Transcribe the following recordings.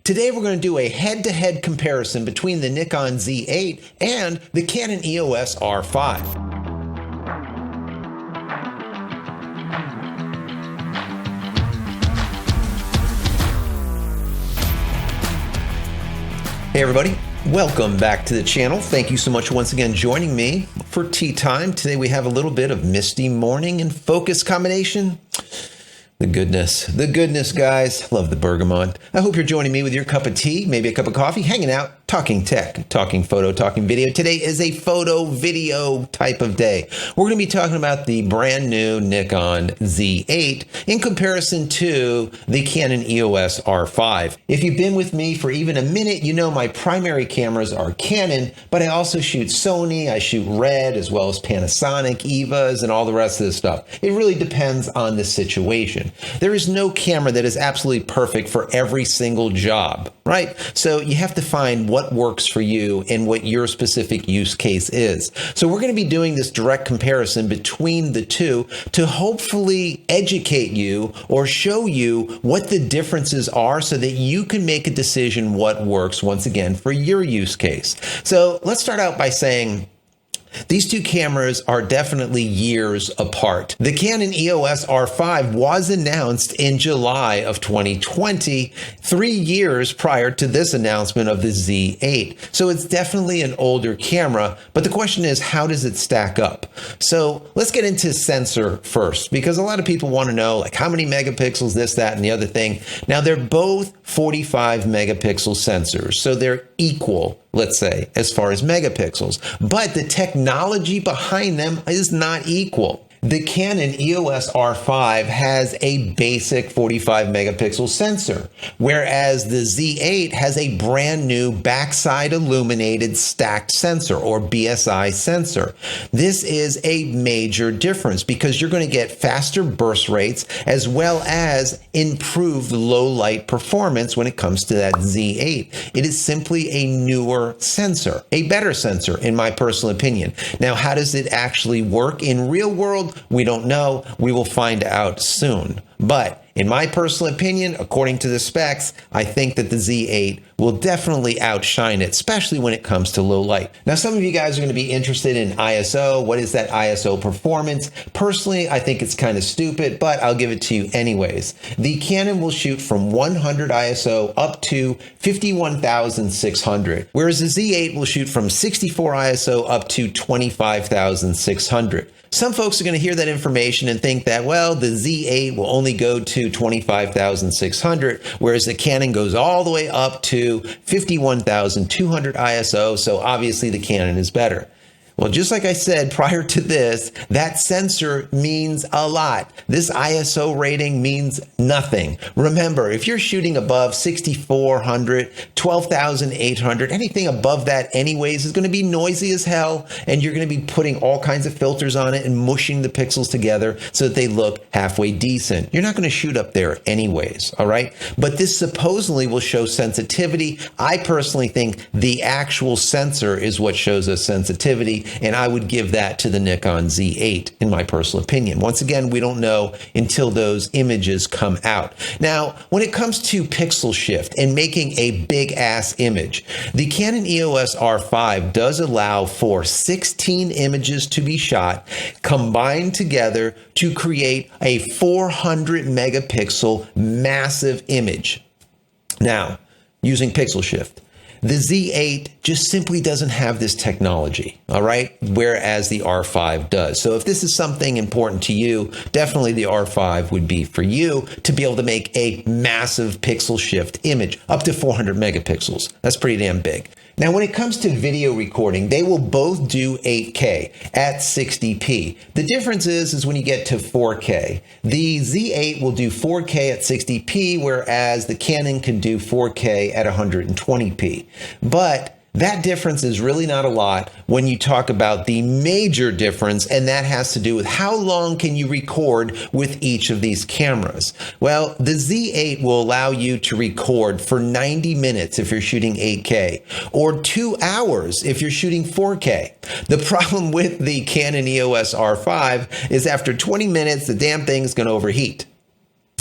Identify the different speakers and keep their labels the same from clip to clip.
Speaker 1: Today we're going to do a head-to-head comparison between the Nikon Z8 and the Canon EOS R5. Hey everybody, welcome back to the channel. Thank you so much once again joining me for tea time. Today we have a little bit of misty morning and focus combination. The goodness, guys. Love the bergamot. I hope you're joining me with your cup of tea, maybe a cup of coffee, hanging out, talking tech, talking photo, talking video. Today is a photo video type of day. We're going to be talking about the brand new Nikon Z8 in comparison to the Canon EOS R5. If you've been with me for even a minute, you know my primary cameras are Canon, but I also shoot Sony, I shoot Red, as well as Panasonic, EVAs, and all the rest of this stuff. It really depends on the situation. There is no camera that is absolutely perfect for every single job, right? So you have to find what works for you and what your specific use case is. So we're going to be doing this direct comparison between the two to hopefully educate you or show you what the differences are so that you can make a decision what works once again for your use case. So let's start out by saying these two cameras are definitely years apart. The Canon EOS R5 was announced in July of 2020, 3 years prior to this announcement of the Z8. So it's definitely an older camera, but the question is, how does it stack up? So let's get into sensor first, because a lot of people want to know, like, how many megapixels, this, that, and the other thing. Now, they're both 45 megapixel sensors, so they're equal, let's say, as far as megapixels, but the technology behind them is not equal. The Canon EOS R5 has a basic 45 megapixel sensor, whereas the Z8 has a brand new backside illuminated stacked sensor, or BSI sensor. This is a major difference because you're going to get faster burst rates as well as improved low light performance when it comes to that Z8. It is simply a newer sensor, a better sensor in my personal opinion. Now, how does it actually work in real world? We don't know. We will find out soon. But in my personal opinion, according to the specs, I think that the Z8 will definitely outshine it, especially when it comes to low light. Now, some of you guys are going to be interested in ISO. What is that ISO performance? Personally, I think it's kind of stupid, but I'll give it to you anyways. The Canon will shoot from 100 ISO up to 51,600, whereas the Z8 will shoot from 64 ISO up to 25,600. Some folks are going to hear that information and think that, well, the Z8 will only go to 25,600, whereas the Canon goes all the way up to 51,200 ISO, so obviously the Canon is better. Well, just like I said prior to this, that sensor means a lot. This ISO rating means nothing. Remember, if you're shooting above 6,400, 12,800, anything above that anyways is going to be noisy as hell, and you're going to be putting all kinds of filters on it and mushing the pixels together so that they look halfway decent. You're not going to shoot up there anyways, all right? But this supposedly will show sensitivity. I personally think the actual sensor is what shows us sensitivity, and I would give that to the Nikon Z8 in my personal opinion. Once again, we don't know until those images come out. Now, when it comes to pixel shift and making a big ass image, the Canon EOS R5 does allow for 16 images to be shot, combined together to create a 400 megapixel massive image. Now, using pixel shift. The Z8 just simply doesn't have this technology, all right? Whereas the R5 does. So if this is something important to you, definitely the R5 would be for you to be able to make a massive pixel shift image, up to 400 megapixels. That's pretty damn big. Now, when it comes to video recording, they will both do 8K at 60p. The difference is when you get to 4K. The Z8 will do 4K at 60p, whereas the Canon can do 4K at 120p. But that difference is really not a lot when you talk about the major difference, and that has to do with how long can you record with each of these cameras. Well, the Z8 will allow you to record for 90 minutes if you're shooting 8K, or 2 hours if you're shooting 4K. The problem with the Canon EOS R5 is after 20 minutes, the damn thing is going to overheat.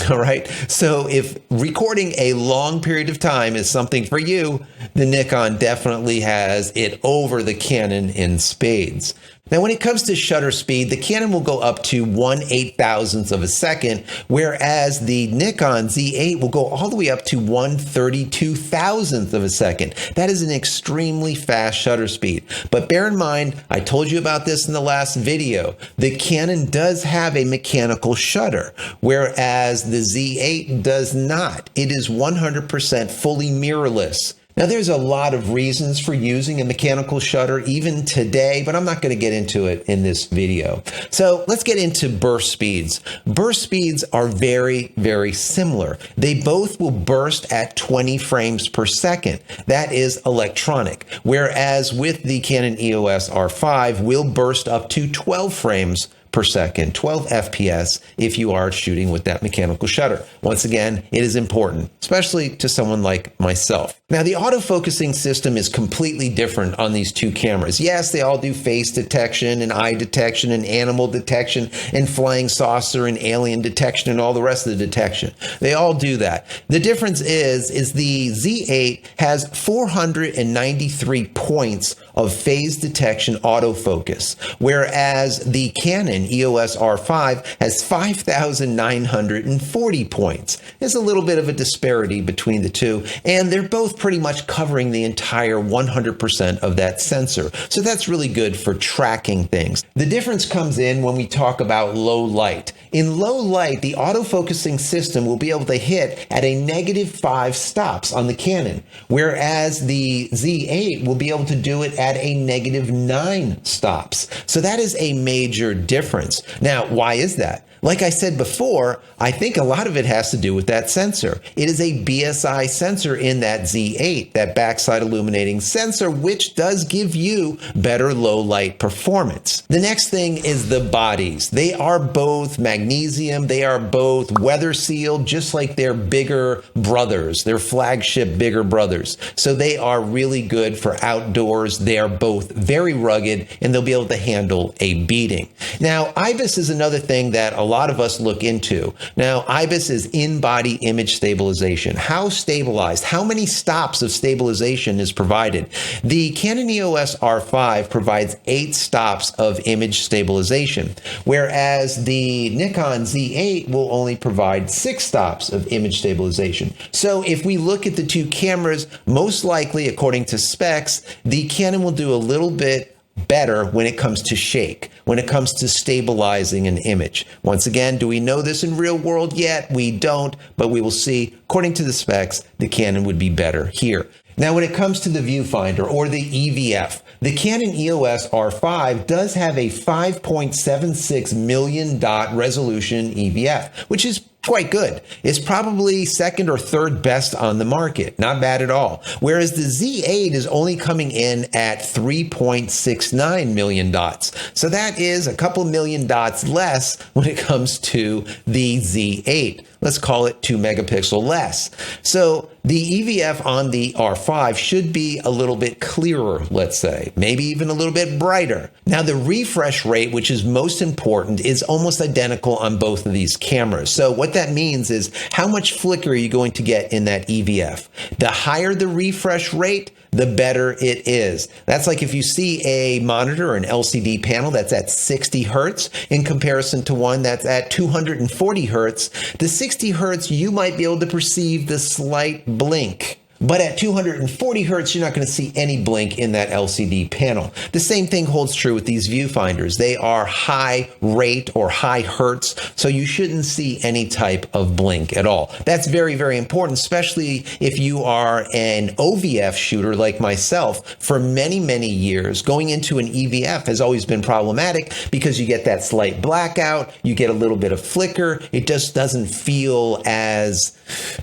Speaker 1: All right. So if recording a long period of time is something for you, the Nikon definitely has it over the Canon in spades. Now, when it comes to shutter speed, the Canon will go up to 1/8,000th of a second, whereas the Nikon Z8 will go all the way up to 1/32,000th of a second. That is an extremely fast shutter speed. But bear in mind, I told you about this in the last video, the Canon does have a mechanical shutter, whereas the Z8 does not. It is 100% fully mirrorless. Now, there's a lot of reasons for using a mechanical shutter even today, but I'm not going to get into it in this video. So let's get into burst speeds. Burst speeds are very, very similar. They both will burst at 20 frames per second. That is electronic. Whereas with the Canon EOS R5, will burst up to 12 frames per second, 12 FPS if you are shooting with that mechanical shutter. Once again, it is important, especially to someone like myself. Now, the autofocusing system is completely different on these two cameras. Yes, they all do face detection and eye detection and animal detection and flying saucer and alien detection and all the rest of the detection. They all do that. The difference is the Z8 has 493 points of phase detection autofocus, whereas the Canon EOS R5 has 5,940 points. There's a little bit of a disparity between the two, and they're both pretty much covering the entire 100% of that sensor. So that's really good for tracking things. The difference comes in when we talk about low light. In low light, the autofocusing system will be able to hit at a -5 stops on the Canon, whereas the Z8 will be able to do it at a -9 stops. So that is a major difference. Now, why is that? Like I said before, I think a lot of it has to do with that sensor. It is a BSI sensor in that Z8, that backside illuminating sensor, which does give you better low light performance. The next thing is the bodies. They are both magnesium. They are both weather sealed, just like their bigger brothers, their flagship bigger brothers. So they are really good for outdoors. They are both very rugged, and they'll be able to handle a beating. Now, IBIS is another thing that a lot of us look into. Now, IBIS is in-body image stabilization. How stabilized? How many stops of stabilization is provided? The Canon EOS R5 provides 8 stops of image stabilization, whereas the Nikon Z8 will only provide 6 stops of image stabilization. So if we look at the two cameras, most likely, according to specs, the Canon will do a little bit better when it comes to shake, when it comes to stabilizing an image. Once again, do we know this in real world yet? We don't, but we will see. According to the specs, the Canon would be better here. Now, when it comes to the viewfinder or the EVF, the Canon EOS R5 does have a 5.76 million dot resolution EVF, which is quite good. It's probably second or third best on the market. Not bad at all. Whereas the Z8 is only coming in at 3.69 million dots. So that is a couple million dots less when it comes to the Z8. Let's call it 2 megapixel less. So the EVF on the R5 should be a little bit clearer, let's say, maybe even a little bit brighter. Now, the refresh rate, which is most important, is almost identical on both of these cameras. So what that means is how much flicker are you going to get in that EVF? The higher the refresh rate, the better it is. That's like if you see a monitor or an LCD panel that's at 60 hertz in comparison to one that's at 240 hertz, the 60 hertz, you might be able to perceive the slight blink. But at 240 hertz, you're not going to see any blink in that LCD panel. The same thing holds true with these viewfinders. They are high rate or high hertz, so you shouldn't see any type of blink at all. That's very, very important, especially if you are an OVF shooter like myself. For many, many years, going into an EVF has always been problematic because you get that slight blackout, you get a little bit of flicker. It just doesn't feel as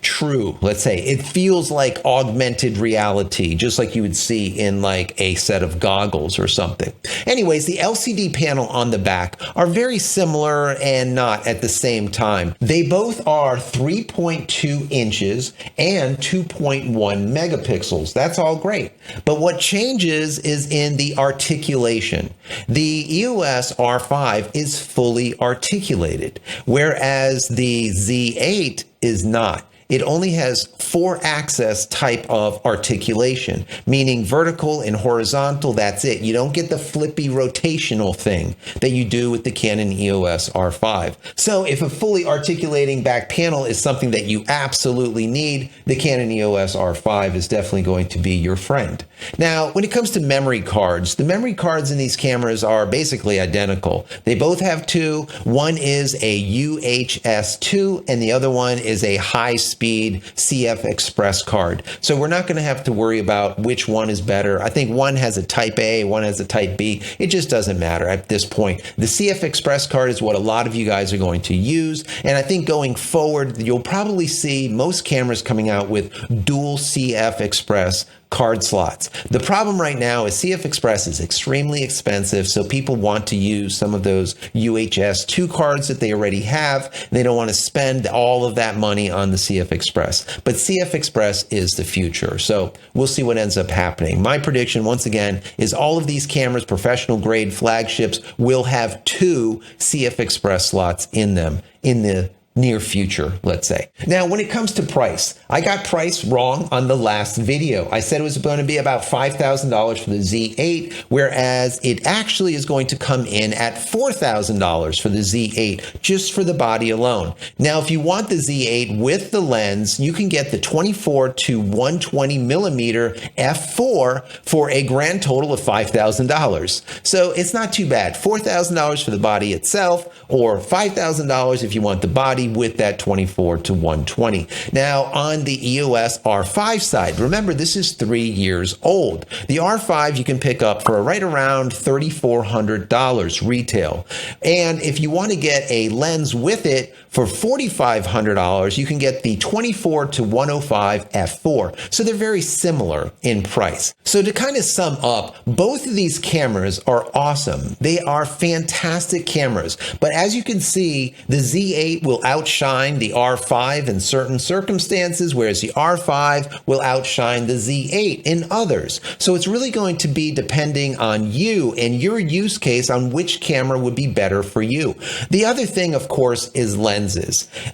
Speaker 1: true, let's say. It feels like like augmented reality, just like you would see in like a set of goggles or something. Anyways, the LCD panel on the back are very similar and not at the same time. They both are 3.2 inches and 2.1 megapixels. That's all great. But what changes is in the articulation. The EOS R5 is fully articulated, whereas the Z8 is not. It only has 4-axis type of articulation, meaning vertical and horizontal, that's it. You don't get the flippy rotational thing that you do with the Canon EOS R5. So if a fully articulating back panel is something that you absolutely need, the Canon EOS R5 is definitely going to be your friend. Now, when it comes to memory cards, the memory cards in these cameras are basically identical. They both have two. One is a UHS-2 and the other one is a high-speed CF Express card. So we're not going to have to worry about which one is better. I think one has a Type A, one has a Type B. It just doesn't matter at this point. The CF Express card is what a lot of you guys are going to use. And I think going forward, you'll probably see most cameras coming out with dual CF Express card slots. The problem right now is CF Express is extremely expensive, so people want to use some of those UHS-2 cards that they already have. They don't want to spend all of that money on the CF Express. But CF Express is the future, so we'll see what ends up happening. My prediction, once again, is all of these cameras, professional grade flagships, will have 2 CF Express slots in them in the near future, let's say. Now, when it comes to price, I got price wrong on the last video. I said it was going to be about $5,000 for the Z8, whereas it actually is going to come in at $4,000 for the Z8, just for the body alone. Now, if you want the Z8 with the lens, you can get the 24 to 120 millimeter f4 for a grand total of $5,000. So it's not too bad. $4,000 for the body itself, or $5,000 if you want the body with that 24 to 120. Now, on the EOS R5 side, remember this is 3 years old. The R5 you can pick up for right around $3,400 retail. And if you want to get a lens with it for $4,500, you can get the 24 to 105 f4. So they're very similar in price. So to kind of sum up, both of these cameras are awesome. They are fantastic cameras. But as you can see, the Z8 will outshine the R5 in certain circumstances, whereas the R5 will outshine the Z8 in others. So it's really going to be depending on you and your use case on which camera would be better for you. The other thing, of course, is lenses.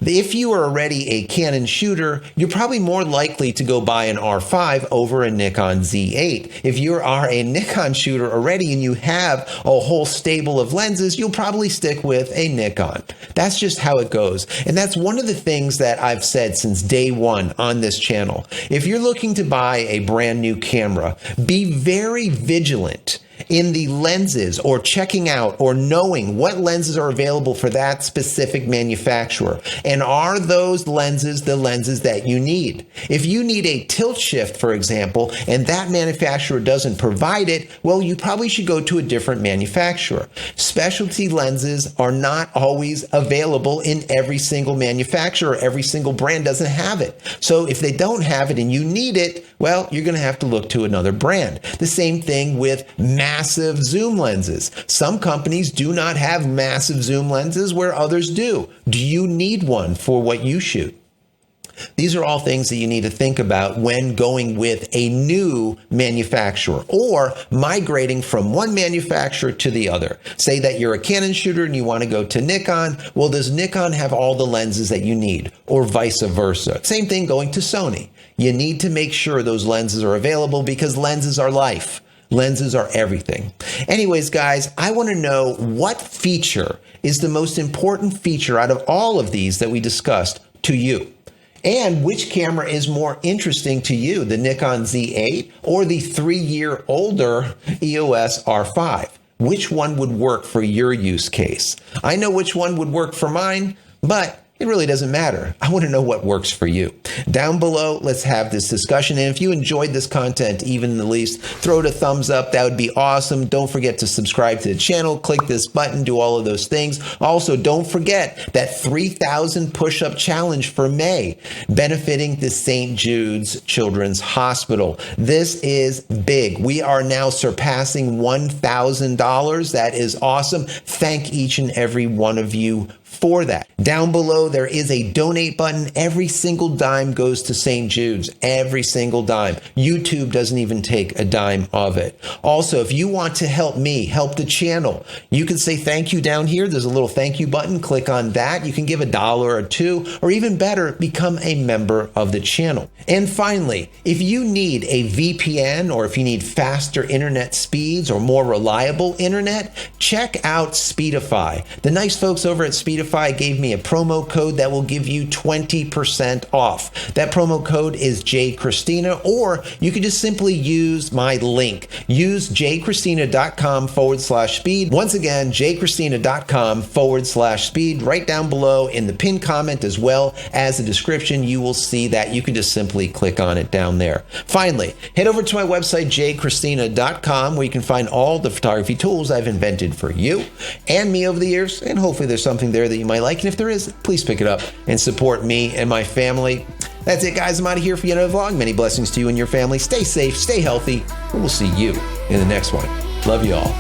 Speaker 1: If you are already a Canon shooter, you're probably more likely to go buy an R5 over a Nikon Z8. If you are a Nikon shooter already and you have a whole stable of lenses, you'll probably stick with a Nikon. That's just how it goes. And that's one of the things that I've said since day one on this channel. If you're looking to buy a brand new camera, be very vigilant in the lenses, or checking out or knowing what lenses are available for that specific manufacturer. And are those lenses the lenses that you need? If you need a tilt shift, for example, and that manufacturer doesn't provide it, well, you probably should go to a different manufacturer. Specialty lenses are not always available in every single manufacturer. Every single brand doesn't have it. So if they don't have it and you need it, well, you're going to have to look to another brand. The same thing with massive zoom lenses. Some companies do not have massive zoom lenses where others do. Do you need one for what you shoot? These are all things that you need to think about when going with a new manufacturer or migrating from one manufacturer to the other. Say that you're a Canon shooter and you want to go to Nikon. Well, does Nikon have all the lenses that you need, or vice versa? Same thing going to Sony. You need to make sure those lenses are available, because lenses are life. Lenses are everything. Anyways, guys, I want to know what feature is the most important feature out of all of these that we discussed to you. And which camera is more interesting to you, the Nikon Z8 or the 3-year-older EOS R5? Which one would work for your use case? I know which one would work for mine, but It really doesn't matter. I want to know what works for you. Down below, let's have this discussion. And if you enjoyed this content, even the least, throw it a thumbs up. That would be awesome. Don't forget to subscribe to the channel, click this button, do all of those things. Also, don't forget that 3,000 push-up challenge for May, benefiting the St. Jude's Children's Hospital. This is big. We are now surpassing $1,000. That is awesome. Thank each and every one of you for that. Down below, there is a donate button. Every single dime goes to St. Jude's. Every single dime. YouTube doesn't even take a dime of it. Also, if you want to help me, help the channel, you can say thank you down here. There's a little thank you button. Click on that. You can give $1 or $2, or even better, become a member of the channel. And finally, if you need a VPN, or if you need faster internet speeds or more reliable internet, check out Speedify. The nice folks over at Speedify gave me a promo code that will give you 20% off. That promo code is JCristina, or you can just simply use my link. Use JCristina.com/speed. Once again, JCristina.com/speed. Right down below in the pinned comment as well as the description, you will see that. You can just simply click on it down there. Finally, head over to my website, JCristina.com, where you can find all the photography tools I've invented for you and me over the years, and hopefully there's something there that you might like. And if there is, please pick it up and support me and my family. That's it, guys. I'm out of here for yet another vlog. Many blessings to you and your family. Stay safe, stay healthy, and we'll see you in the next one. Love you all.